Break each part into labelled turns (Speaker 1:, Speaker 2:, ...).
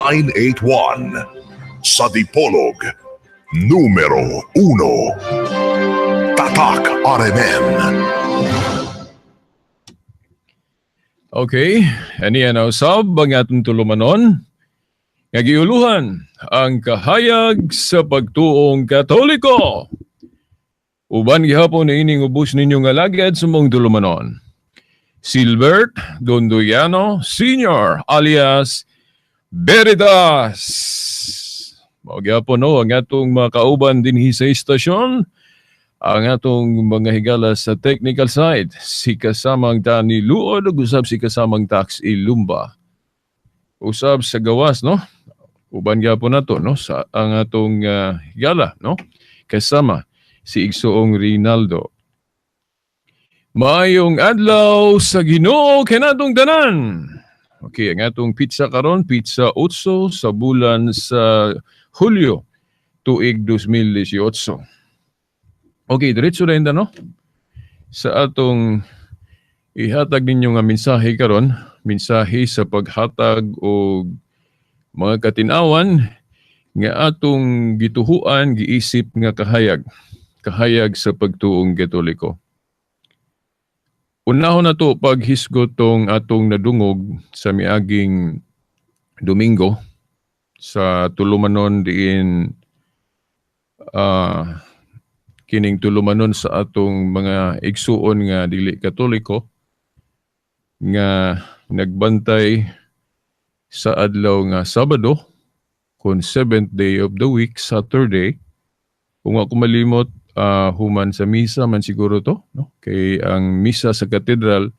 Speaker 1: 981 sa Dipolog numero 1 Tatak RMN.
Speaker 2: Okay, ani ana usab ang atong tulumanon. Nga giuluhan ang kahayag sa pagtuong Katoliko. Uban gihapon na ining ubos ninyo nga lagad sa mong tulumanon. Silbert Dondoyano Sr. alias Veritas. Mao gihapon no ang atong mga kauban dinhi sa istasyon. Ang atong mga higala sa technical side, si kasamang Dani Luod, usab si kasamang Tax Ilumba. Usab sa gawas, no? Uban gyapon nato, no? Sa ang atong higala, no? Kasama si Igsoong Rinaldo. Maayong adlaw sa Ginoo kanatong tanan. Okay, ang atong pizza karon, pizza 8 sa bulan sa Hulyo, tuig 2018. Okay, diretso na yun no? Sa atong ihatag ninyo nga mensahe karon, mensahe sa paghatag o mga katinawan nga atong gituhuan, giisip nga kahayag. Kahayag sa pagtuong Katoliko. Unahon na to paghisgot tong atong nadungog sa miaging Domingo sa tulumanon diin kining tulumanon sa atong mga igsuon nga dili Katoliko nga nagbantay sa adlaw nga Sabado kung 7th day of the week, Saturday. Kung ako malimot, human sa misa man siguro to, no? Kay ang misa sa katedral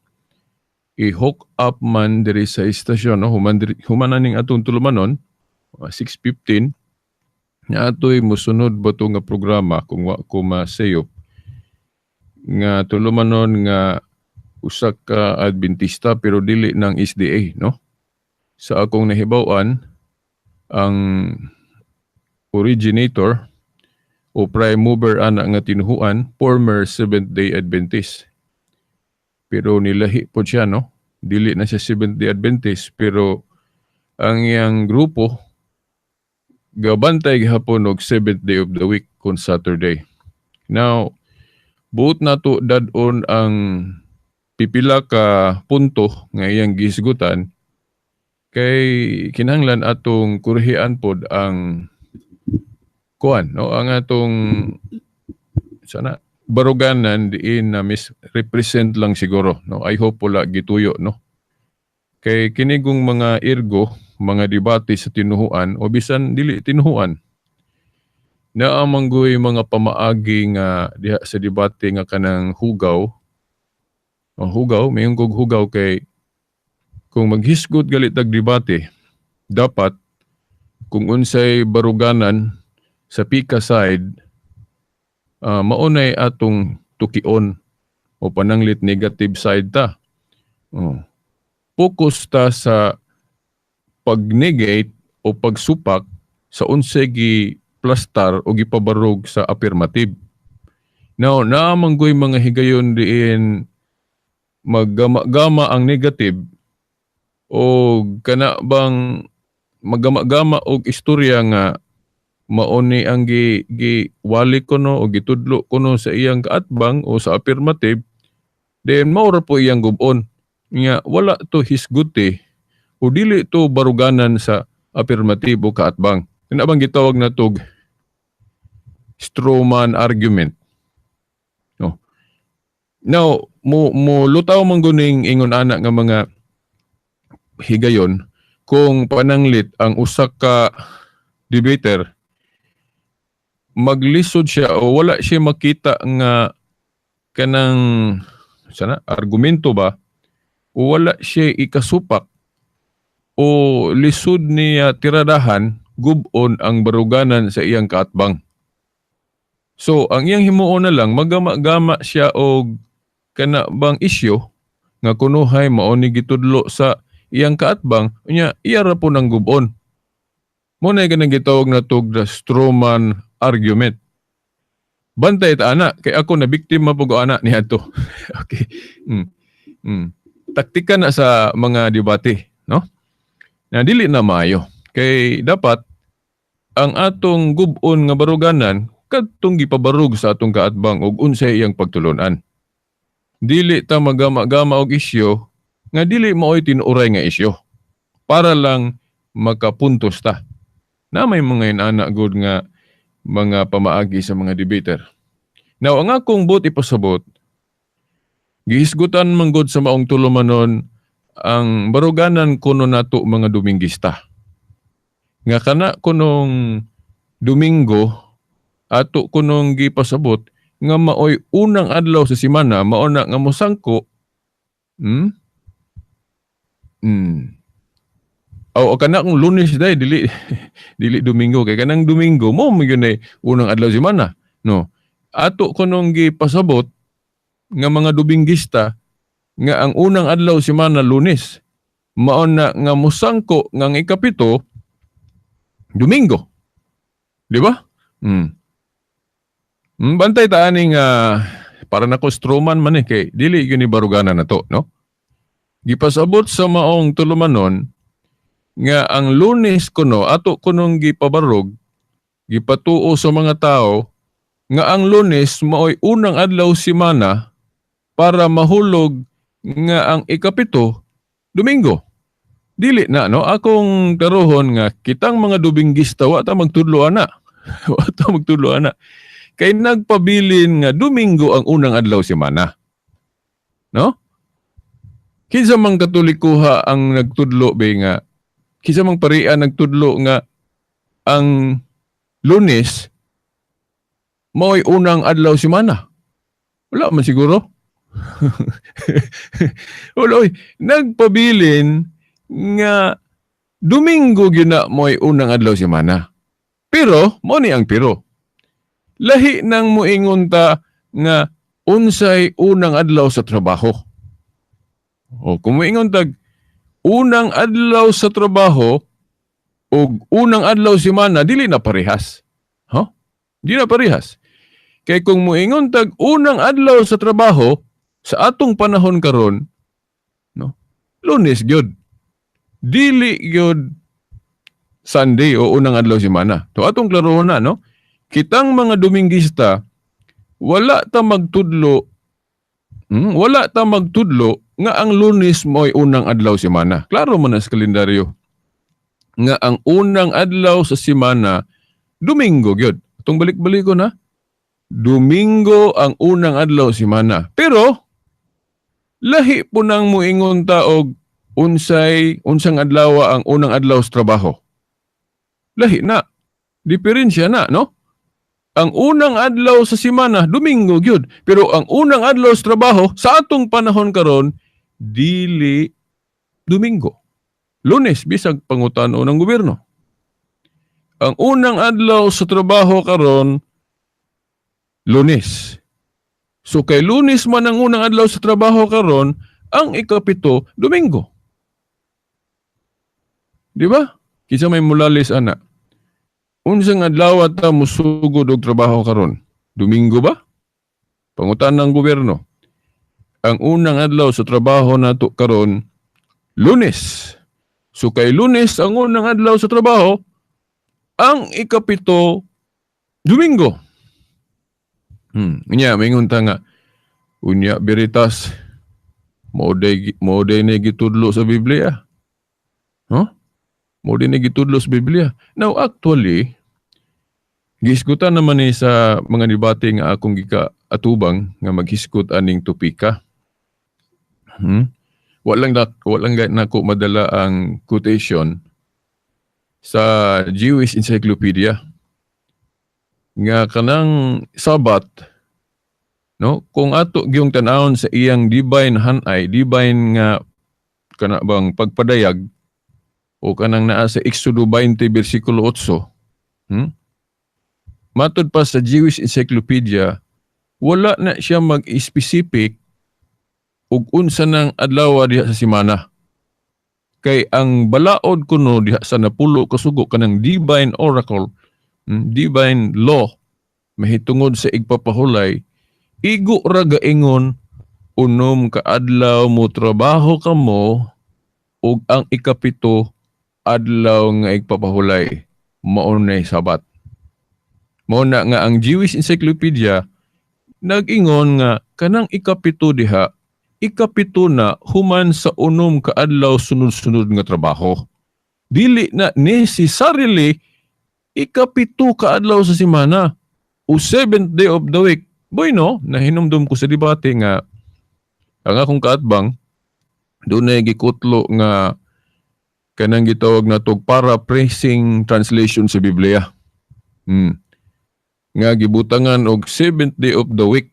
Speaker 2: i-hook up man diri sa istasyon, no? Human na ning atong tulumanon 6:15 nga ato'y musunod ba ito nga programa kung wa ko masayop nga tulumanon nga usa ka Adventista pero dili ng SDA, no? Sa akong nahibaw-an, ang originator o prime mover ana nga tinuhuan, former Seventh-day Adventist. Pero nilahi po siya, no? Dili na siya Seventh-day Adventist, pero ang iyang grupo gabantay gihapon og 7th day of the week kung Saturday. Now, buot na to dadon ang pipila ka punto nga iyang gisgutan kay kinahanglan atong kurhian pod ang kuan, no? Ang atong sana baruganan diin na misrepresent lang siguro, no? I hope wala gituyo, no? Kay kinigong mga irgo, mga debate sa tinuhuan o bisan dili tinuhuan na amanggoy mga pamaagi nga diha sa debate nga kanang hugaw. Ang hugaw, mayong kog hugaw kay kung maghisgot galit tag debate, dapat kung unsay baruganan sa pika side, maunay atong tukion o pananglit negative side ta. Focus ta sa pag-negate o pagsupak sa unsay gi-plastar o gipabarog sa affirmative. Now, naamanggoy mga higayon diin maggama-gama ang negative o kana bang maggama-gama og istorya nga mauni ang giwali ko no o gitudlo ko no sa iyang kaatbang o sa affirmative, then maura po iyang gubon nga wala to hisguti o dili to baruganan sa affirmative o kaatbang. Kaya bang gitawag na to straw man argument. No. Now, mo lutaw man guning ingon ana nga mga higayon kung pananglit ang usa ka debater maglisod siya o wala siya makita nga kanang sana argumento ba o wala siya ikasupak o lisod niya tiradahan gubon ang baruganan sa iyang kaatbang. So ang iyang himuon na lang magama-gama siya og kana bang isyu nga kunuhay mao ni gitudlo sa iyang kaatbang unya iya ra po nang gubon. Mo na ganang gitawag na tog the straw man argument. Bantay ta ana kay ako na biktima pug ana niadto. Okay. Taktika na sa mga debate, no? Na dili na maayo. Kay dapat ang atong gub-on nga baruganan kadtong gipabarug sa atong kaatbang og unsay iyang pagtulunan. Dili ta magama-gama og isyu nga dili maoy tinuray nga isyu para lang makapuntos ta. Na may mga inana good nga mga pamaagi sa mga debater. Now, ang akong buot ipasabot, gihisgutan man gud sa maong tulumanon ang baruganan kuno nato mga Dominguista. Nga kana kunong Domingo ato kunong gipasabot nga maoy unang adlaw sa semana mao na nga mosangko o kana kung Lunes day dili dili Domingo kay kanang Domingo mo gyud ay unang adlaw sa semana no. Ato kunong gipasabot nga mga Dominguista nga ang unang adlaw sa semana Lunes mao na nga mosangko nga ang ikapito Domingo. Di ba? Bantay ta aning para nako Stroman man kay dili gyud ni baruganan nato, no? Gipasabot sa maong tulumanon nga ang Lunes kuno ato kunong gipabarog gipatuo sa mga tao nga ang Lunes maoy unang adlaw semana para mahulog nga ang ikapito Domingo. Dili na no akong taruhon nga kitang mga Dominguista wa ta magtudlo ana. Wa ta magtudlo ana. Kay nagpabilin nga Domingo ang unang adlaw semana. No? Kinsa man Katolikuha ang nagtudlo be nga kinsa man parian nagtudlo nga ang Lunes mao'y unang adlaw semana. Wala man siguro. Wala oy nagpabilin nga Domingo gyud na mo'y unang adlaw semana. Pero mo ni ang pero. Lahi nang moingon ta nga unsay unang adlaw sa trabaho. O kung moingon tag unang adlaw sa trabaho o unang adlaw semana dili na parehas. Di na parehas. Kay kung moingon tag unang adlaw sa trabaho sa atong panahon karon no Lunes gyud. Dili gyud Sunday o unang adlaw semana. To atong klarohon na no. Kitang mga Dominguista wala ta magtudlo nga ang Lunes mo'y unang adlaw semana. Klaro man sa kalendaryo nga ang unang adlaw sa semana Domingo gyud. Atong balik-balik ko na Domingo ang unang adlaw semana. Pero lahi po nang moingon ta og unsang adlaw ang unang adlaw sa trabaho. Lahi na. Diferensya na, no? Ang unang adlaw sa semana, Domingo gyud. Pero ang unang adlaw sa trabaho, sa atong panahon karon, dili Domingo. Lunes, bisag pangutano ng gobyerno. Ang unang adlaw sa trabaho karon, Lunes. So kay Lunes man ang unang adlaw sa trabaho karon, ang ikapito, Domingo. Di ba? Kisa may mulalis ana. Unsang adlaw ta musugod og trabaho karon? Domingo ba? Pangutan ng gobyerno. Ang unang adlaw sa trabaho nato karon Lunes. So kay Lunes ang unang adlaw sa trabaho, ang ikapito Domingo. Unya mingon ta nga unya Veritas mo day na gitudlo sa Biblia. Mo din gitudlo sa Biblia. Now actually, gihisgutan naman ni sa mga debate nga akong gika-atubang nga maghisgot aning topika. Walang nako madala ang quotation sa Jewish Encyclopedia nga kanang Sabat no kung ato gyung tan-awon sa iyang divine divine nga kana bang pagpadayag o kanang naa sa Exodo 20 versikulo 8 matud pa sa Jewish Encyclopedia wala na siya mag-specific ug unsa nang adlaw diha sa semana kay ang balaod kuno diha sa napulo kasugo kanang divine oracle divine law mahitungod sa igpapahulay igo ra gaingon unom ka adlaw mo trabaho kamo ug ang ikapito adlaw nga igpapahulay mao nay Sabat. Mao na nga ang Jewish Encyclopedia nag-ingon nga kanang ikapito diha, ikapito na human sa unom ka adlaw sunod-sunod nga trabaho. Dili na necessarily ikapito ka adlaw sa semana o 7th day of the week. Boy no, nahinumdum ko sa debate nga ang akong kaatbang doon na gikutlo nga kanang gitawag na tog paraphrasing translation sa Biblia. Nga gibutangan og 7th day of the week.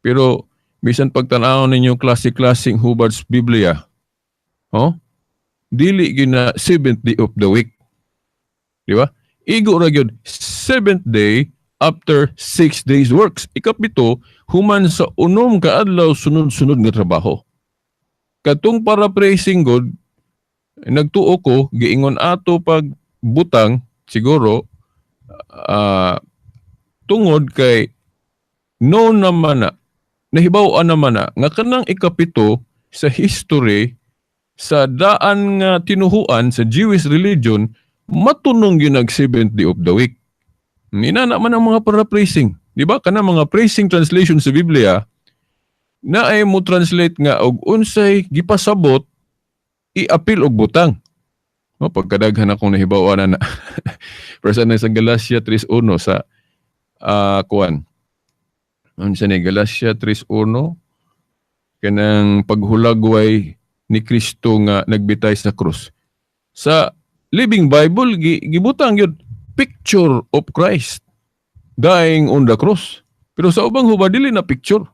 Speaker 2: Pero bisan pagtan-aw ninyo klase-klaseng hubad sa Biblia, dili gina 7th day of the week. Di ba? Igo ra gyud 7th day after 6 days works. Ikapito human sa unom ka adlaw sunod-sunod nga trabaho. Katong paraphrasing god nagtuo ko giingon ato pag butang siguro tungod kay no naman na nahibaw-an naman na nga kanang ikapito sa history sa daan nga tinuhuan sa Jewish religion matunong yun nag 7th day of the week. Ina naman ang mga paraphrasing, di ba? Kanang mga phrasing translation sa Biblia na ay mo translate nga og unsay gipasabot i-apil og butang. Pagkadaghan akong nahibaw-an na. Pero sa Galatia 3:1 sa kuan. Unsa ni Galatia 3:1 kanang paghulagway ni Kristo nga nagbitay sa krus. Sa Living Bible gibutang yun picture of Christ dying on the cross. Pero sa ubang hubad dili na picture.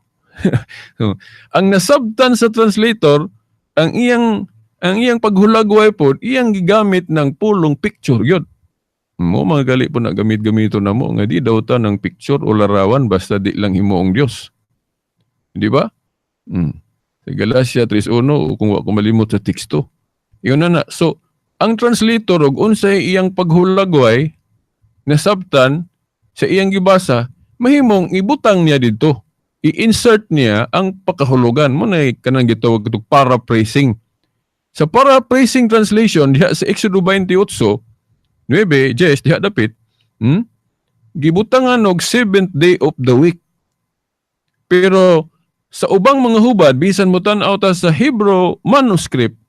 Speaker 2: So, ang nasabtan sa translator ang iyang paghulagway po iyang gigamit ng pulong picture yun. Mo mga gali po na gamit-gamito na mo nga di daw ta ng picture o larawan basta di lang himoong Dios. Di ba? Sa Galatia 3:1 kung wa ko malimot sa teksto. Iyon na. So, ang translator og unsay iyang paghulagway nasabtan sa iyang gibasa, mahimong ibutang niya dito. I-insert niya ang pakahulugan mo na kanang gitawag itong paraphrasing. Sa paraphrasing translation diha sa Exodo 28 9, diha dapit, gibutangan og 7th day of the week. Pero sa ubang mga hubad, bisan mo tan-aw ta sa Hebrew manuscript,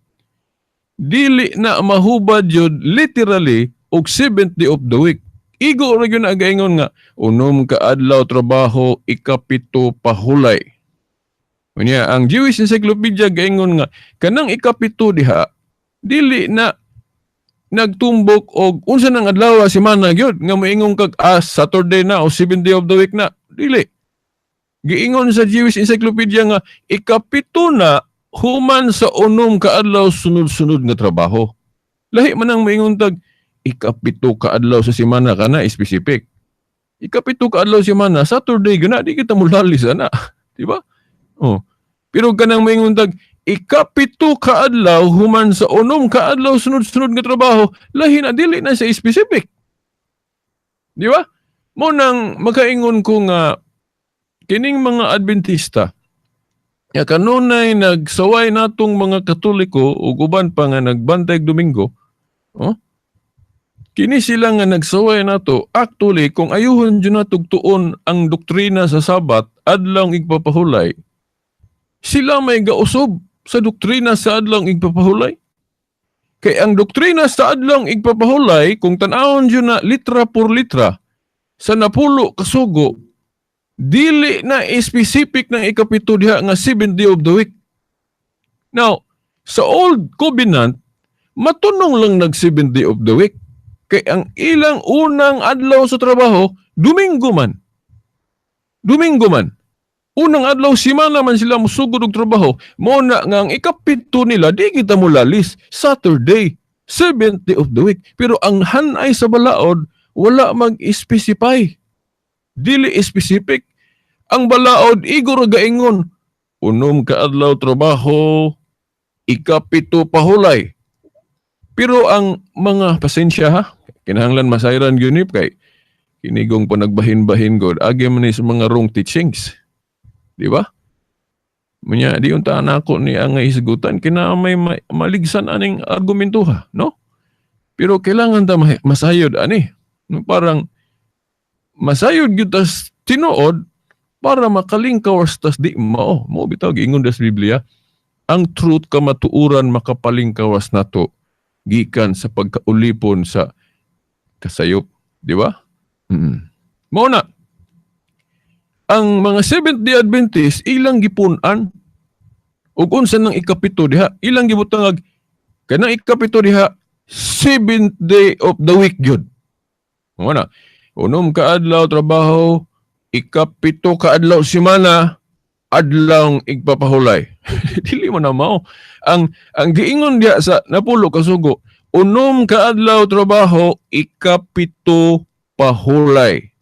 Speaker 2: dili na mahubad yun literally og 7th day of the week. Igo ra gyud na gaingon nga unom ka adlaw trabaho ikapito pahulay. Unya ang Jewish Encyclopedia gaingon nga kanang ikapito diha dili na nagtumbok og unsa nang adlaw semana gyud nga moingon kag Saturday na o 7th day of the week na. Dili. Giingon sa Jewish Encyclopedia nga ikapito na human sa unom ka adlaw sunod-sunod nga trabaho. Lahi man ang moingon tag ikapito ka adlaw sa semana kana specific. Ikapito ka adlaw semana Saturday guna di kita mulalis ana, di ba? Pero kanang moingon tag ikapito ka adlaw human sa unom ka adlaw sunod-sunod nga trabaho, lahi na dili na sa specific. Di ba? Mo nang makaingon ko nga kining mga Adventista kanunay nagsaway natong mga Katoliko ug uban pa nga nagbantay Domingo, kini sila nga nagsaway nato actually kung ayuhon jud natog tuon ang doktrina sa Sabat adlaw igpapahulay, sila may gausob sa doktrina sa adlaw igpapahulay. Kay ang doktrina sa adlaw igpapahulay kung tan-awon jud na litra por litra sa napulo kasugo, dili na specific ng ikapito diha nga 7th day of the week. Now, sa Old Covenant, matunong lang nag 7th day of the week. Kay ang ilang unang adlaw sa trabaho, Domingo man. Domingo man. Unang adlaw, semana man sila musugod og trabaho. Mao na nga ang ikapito nila, di kita mulalis. Saturday, 7th day of the week. Pero ang hanay sa balaod, wala mag-specify. Dili specific. Ang balaod, igor gaingon. Unom ka adlaw trabaho, ikapito pahulay. Pero ang mga pasensya ha, kinahanglan masayran yun kay kinigong pa nagbahin-bahin god, agi man sa mga wrong teachings. Di ba? Manya, di unta na ako ni ang isgutan, kina may maligsan aning argumentuha, no? Pero kailangan ta masayod ani. No, parang masayod gyud tas tinuod para makalingkawas tas di mao. Mo bitaw giingon sa Biblia, ang truth kamatuuran makapalingkawas nato gikan sa pagkaulipon sa kasayop, di ba? Mao na ang mga Seventh-day Adventist ilang gipunan ug unsa nang ikapito diha, ilang gibutangag kanang ikapito diha, 7th day of the week gyud. Mao na. Unom ka adlaw trabaho, ikapito ka adlaw semana, adlaw igpapahulay. Dili mo na mao. Ang giingon diha sa napulo ka sugo, unom ka adlaw trabaho, ikapito pahulay.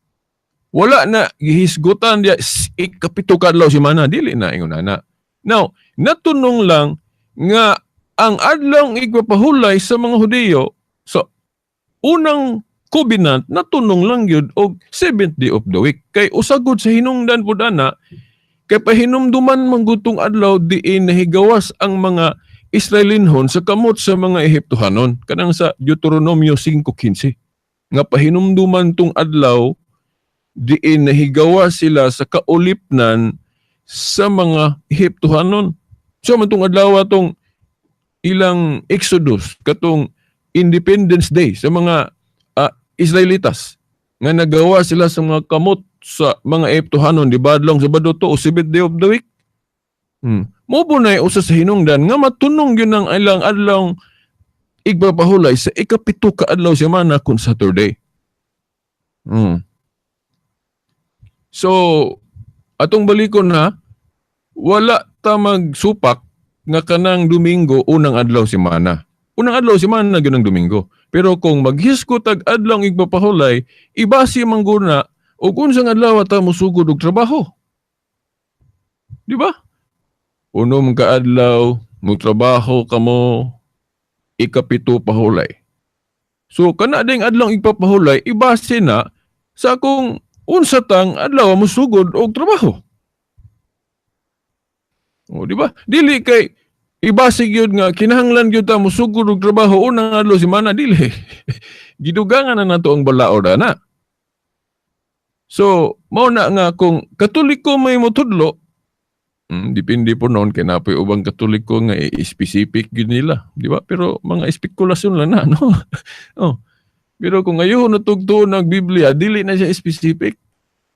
Speaker 2: Wala na gihisgutan diya ikapito ka adlaw semana, dili na ingon ana. Now, natunong lang nga ang adlaw igpapahulay sa mga Hudiyo sa unang covenant natunong lang yun og 7th day of the week. Kay usagod sa hinungdan pud ana, kay pahinumduman manggutong adlaw diin nahigawas ang mga Israelinhon sa kamot sa mga Ehiptohanon. Kanang sa Deuteronomio 5:15. Nga pahinumduman tung adlaw diin nahigawas sila sa kaulipnan sa mga Ehiptohanon. So man tong adlaw atong ilang Exodus, katong Independence Day sa mga Israelitas nga nagawa sila sa mga kamot sa mga Ehiptohanon di badlong sa baduto o 7th day of the week. Mo po na usa sa hinungdan nga matunong yun ang ilang adlaw igpapahulay sa ikapito ka adlaw semana kun Saturday. So atong balikon na wala ta magsupak nga kanang Domingo unang adlaw semana. Unang adlaw semana gyud ang Domingo. Pero kung maghiskot ag adlaw igpapahulay, ibasi mangguna ug unsang adlaw ta mosugod og trabaho. Di ba? Unom ka adlaw mo trabaho kamo, ikapito pahulay. So kana ding adlaw igpapahulay, ibasi na sa kung unsa tang adlaw mosugod og trabaho. O di ba? Dili kay ibasig yun nga, kinahanglan yun ta musugod og trabaho unang adlaw semana, dili. Gidugangan na nato ang balaod na. So, mao na nga kung Katoliko may motudlo, depende po noon kay napoy ubang Katoliko nga specific yun nila, di ba? Pero mga espekulasyon lang na, no? Oh. Pero kung ngayon natugtuon ng Biblia, dili na siya specific.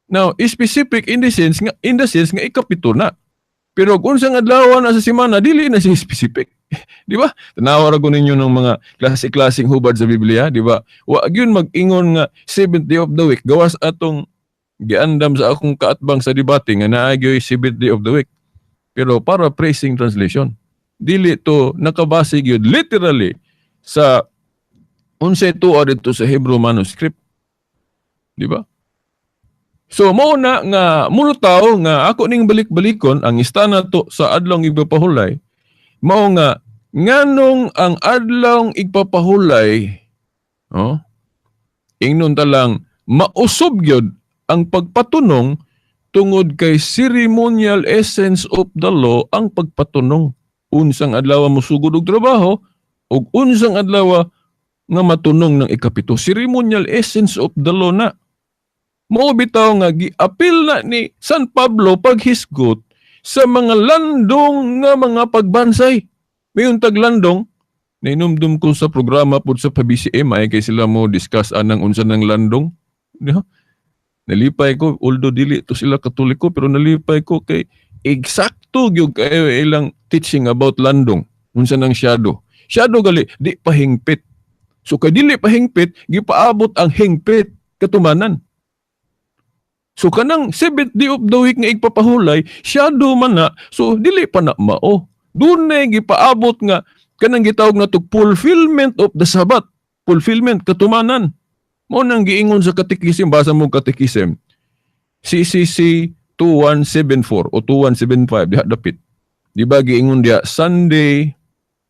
Speaker 2: Now, specific in the sense nga ikapito na. Pero kung unsang adlaw na sa semana, dili na siya specific. Di ba? Tanawa ra ko ninyo ng mga klase-klaseng hubad sa Biblia, di ba? Wa gyud mag-ingon nga 7th day of the week, gawas atong giandam sa akong kaatbang sa debate nga naagyoy 7th day of the week. Pero para praising translation, dili to nakabase gyud literally sa unsay tuwa dito sa Hebrew manuscript. Di ba? So mao na nga mulutaw nga ako ning balik-balikon ang istana to sa adlaw igpapahulay, mao nga nganong ang adlaw igpapahulay, ingnon ta lang mausob gyud ang pagpatunong tungod kay ceremonial essence of the law ang pagpatunong. Unsang adlaw mosugod og trabaho ug unsang adlaw nga matunong ng ikapito. Ceremonial essence of the law na. Mao bitaw nga giapil na ni San Pablo paghisgot sa mga landong nga mga pagbansay. Mayon tag landong, nainumdum ko sa programa pud sa PBCM ay kay sila mo discuss anang unsa nang landong. Nalipay ko, although dili to sila Katoliko, pero nalipay ko kay eksakto gyud kayo ilang teaching about landong. Unsa nang shadow. Shadow gali di pahingpit. So kay dili pahingpit, gipaabot ang hingpit katumanan. So kanang 7th day of the week nga igpapahulay, shadow man na, so dili pa na mao. Dunay gipaabot nga kanang gitawag na to fulfillment of the Sabbath. Fulfillment, katumanan. Mao nang giingon sa Katekism, basa mo Katekism. CCC 2174 o 2175, diha dapit. Di ba giingon dia, Sunday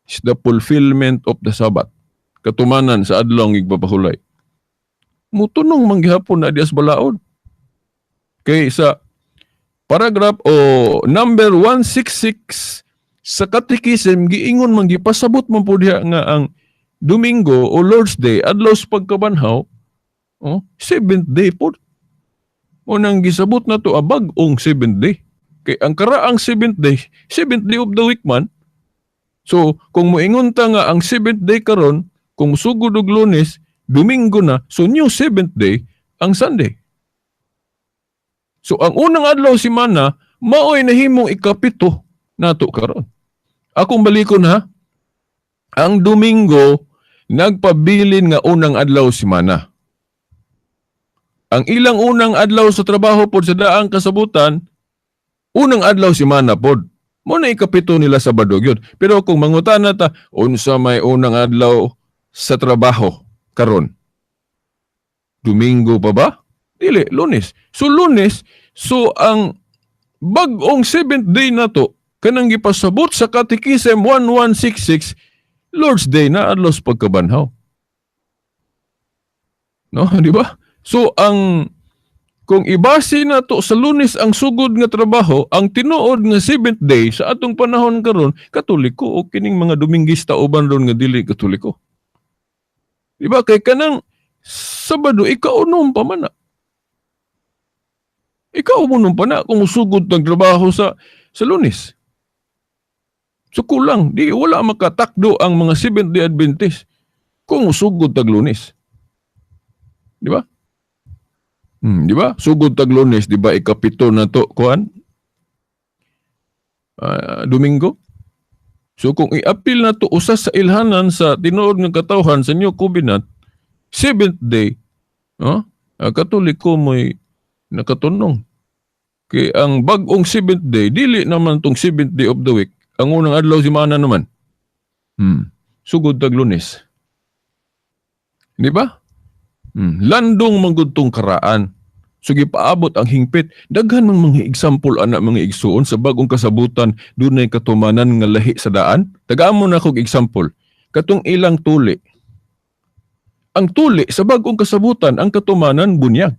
Speaker 2: is the fulfillment of the Sabbath. Katumanan sa adlaw igpapahulay. Mutunong manggihapon na dias balaod. Kay sa paragraph o number 166 sa Katekism giingon man gipasabot man po diha nga ang Domingo o Lord's Day adlaw sa pagkabanhaw, seventh day po. O nang gisabot na to bag-ong seventh day. Kay ang karaang seventh day of the week man. So kung moingon ta nga ang seventh day karon, kung sugod og Lunes, Domingo na, so new seventh day ang Sunday. So ang unang adlaw semana maoy nahimong ikapito nato karon. Akong balikon ha. Ang Domingo nagpabilin nga unang adlaw semana. Ang ilang unang adlaw sa trabaho pod sa daang kasabutan, unang adlaw semana pod. Mo na ikapito nila Sabado gyud. Pero kung mangutana ta unsa may unang adlaw sa trabaho karon? Domingo pa ba? Dili, Lunes. So Lunes, so ang bag-ong seventh day na to, kanang gipasabot sa Catechism 1166, Lord's Day na adlaw sa pagkabanhaw. No, di ba? So kung ibase na to sa Lunes ang sugod nga trabaho, ang tinuod nga seventh day sa atong panahon karon, Katoliko o kining mga Dominguista uban ron nga dili Katoliko. Di ba? Kay kanang Sabado, ikaw unom pa man na. Ikaw unom pa na kung sugod ng trabaho sa Lunes. So kulang, wala makatakdo ang mga Seventh-day Adventist kung sugod tag Lunes. Di ba? Di ba? Sugod tag Lunes, di ba ikapito na to, kuan? Domingo. So kung i-appeal na to usas sa ilhanan sa tinuod ng katawhan sa New Covenant, seventh day, Katoliko mo'y nakatunong. Kaya ang bag-ong seventh day, dili naman tong seventh day of the week. Ang unang adlaw semana naman. Sugod tag Lunes. Di ba? Landong manggudtong karaan. So gipaabot ang hingpit. Daghan man mga example ana mga igsuon sa bagong kasabutan dunay katumanan nga lahi sa daan. Tagaan mo na kog example. Katong ilang tuli. Ang tuli sa bagong kasabutan ang katumanan bunyag.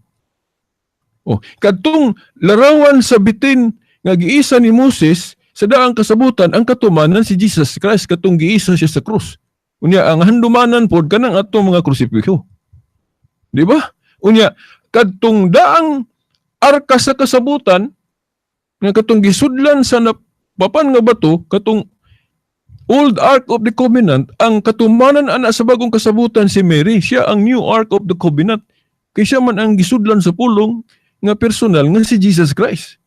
Speaker 2: Katong larawan sa bitin nga giisa ni Moses sa daang kasabutan ang katumanan si Jesus Christ katong giisa siya sa krus. Unya ang handumanan pod kanang atong mga krusipiko. Di ba? Unya kadtong daang arka sa kasabutan nga katong gisudlan sa napapan nga bato katong Old Ark of the Covenant, ang katumanan ana sa bagong kasabutan si Mary, siya ang New Ark of the Covenant. Kaya siya man ang gisudlan sa pulong nga personal nga si Jesus Christ.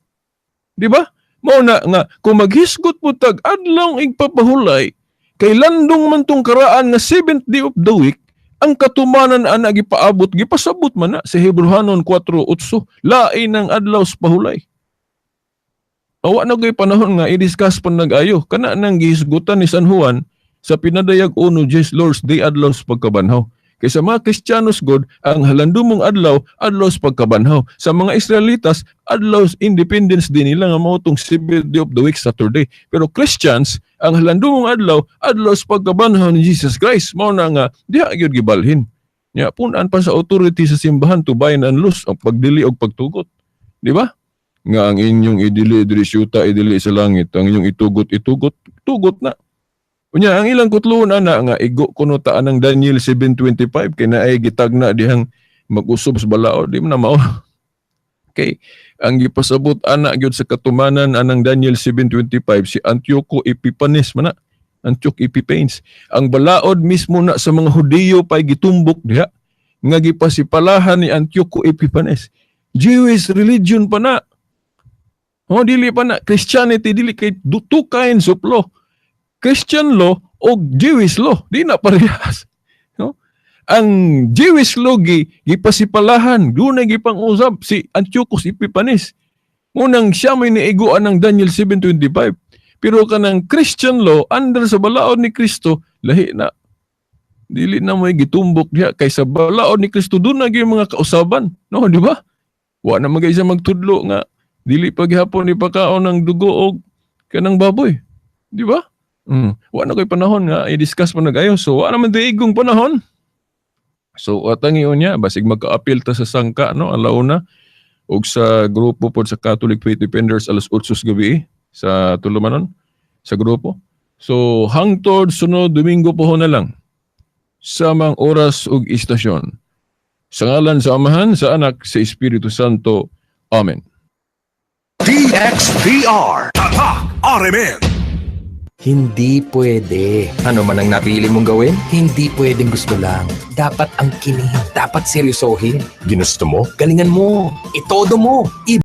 Speaker 2: Di ba? Mao na nga kung maghisgot po tag adlaw igpapahulay kay landong man tong karaan nga seventh day of the week, ang katumanan ana gipaabot gipasabot man na sa Hebrehanon 4:8, lain ang adlaw sa pahulay. Awa na gay panahon nga i-discuss pa nag-ayo kana nang gihisgutan ni San Juan sa pinadayag 1 Lord's Day adlaw sa pagkabanhaw. Kay sa mga Kristiyanos god ang halandumong adlaw sa pagkabanhaw. Sa mga Israelitas adlaw Independence Day nila nga mao tong seventh day of the week Saturday. Pero Christians ang halandumong adlaw sa pagkabanhaw ni Jesus Christ mao na nga diha gyud gibalhin. Nya punan pa sa authority sa simbahan tubayan ang lus ang pagdili og pagtugot. Di ba? Nga ang inyong idili syuta idili sa langit, ang inyong itugot tugot na. Unya ang ilang kutluon ana nga igo kuno taan ng Daniel 7:25 kay naay gitagna dihang mag-usob sa balaod di man na mao. Okay, ang gipasabot ana gyud sa katumanan anang Daniel 7:25 si Antioco Epiphanes man na. Antioch Epiphanes. Ang balaod mismo na sa mga Hudiyo pay gitumbok diha nga gipasipalahan ni Antioco Epiphanes. Jewish religion pa na. Dili pa na Christianity, dili kay two kinds of law. Christian law o Jewish law, di na parehas. No? Ang Jewish law gipasipalahan, dunay gipang-usab si Antiochus Epiphanes. Munang siya may niiguan ng Daniel 7:25. Pero kanang Christian law under sa balaod ni Kristo, lahi na. Dili na may gitumbok diha kay sa balaod ni Kristo doon na gyud mga kausaban, no, di ba? Wa na magay sa magtudlo nga dili pa gihapon ni pakaon ng dugo og kanang baboy. Di ba? Wa na koy panahon nga i-discuss pa nag-ayo. So wa naman diigong panahon. So atangion niya basig magka-appeal ta sa sangka no alauna og sa grupo pod sa Catholic Faith Defenders alas 8 gabi sa tulumanon sa grupo. So hangtod sunod Domingo po na lang. samang oras ug istasyon. Sa ngalan sa Amahan, sa Anak, sa Espiritu Santo. Amen.
Speaker 1: DXPR Tatak RMN.
Speaker 3: Hindi pwede. Ano man ang napili mong gawin, hindi pwedeng gusto lang. Dapat ang kinig. Dapat seryosohin. Ginusto mo, galingan mo. Itodo mo.